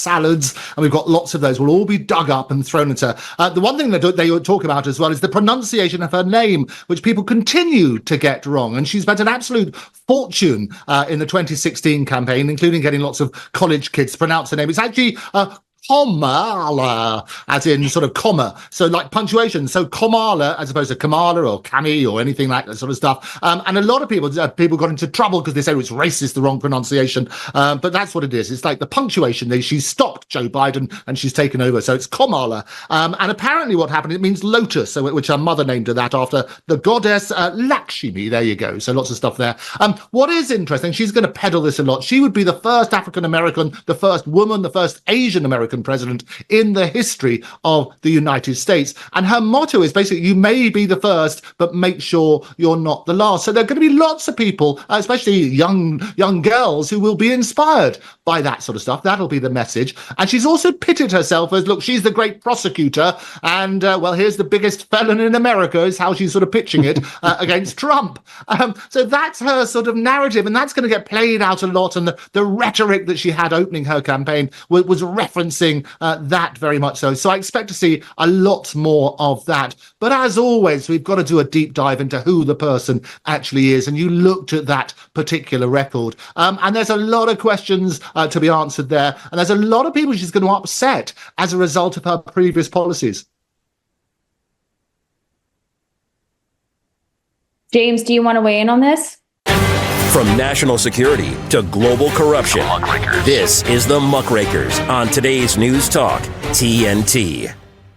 salads, and we've got lots of those, will all be dug up and thrown into her. The one thing that they talk about as well is the pronunciation of her name, which people continue to get wrong. And she spent an absolute fortune in the 2016 campaign, including getting lots of college kids to pronounce her name. It's actually Kamala, as in sort of comma, so like punctuation. So Kamala, as opposed to Kamala or Cami or anything like that sort of stuff. And a lot of people got into trouble because they say it's racist, the wrong pronunciation. But that's what it is. It's like the punctuation. She's stopped Joe Biden and she's taken over. So it's Kamala. And apparently what happened, it means lotus, which her mother named her that after the goddess Lakshmi. There you go. So lots of stuff there. What is interesting, she's going to peddle this a lot. She would be the first African-American, the first woman, the first Asian-American president in the history of the United States. And her motto is basically, you may be the first, but make sure you're not the last. So there are going to be lots of people, especially young girls, who will be inspired by that sort of stuff. That'll be the message. And she's also pitted herself as, look, she's the great prosecutor. And, well, here's the biggest felon in America is how she's sort of pitching it against Trump. So that's her sort of narrative. And that's going to get played out a lot. And the rhetoric that she had opening her campaign was referencing that very much so. So I expect to see a lot more of that. But as always, we've got to do a deep dive into who the person actually is. And you looked at that particular record. And there's a lot of questions to be answered there. And there's a lot of people she's going to upset as a result of her previous policies. James, do you want to weigh in on this? From national security to global corruption, this is the Muckrakers on today's News Talk, TNT.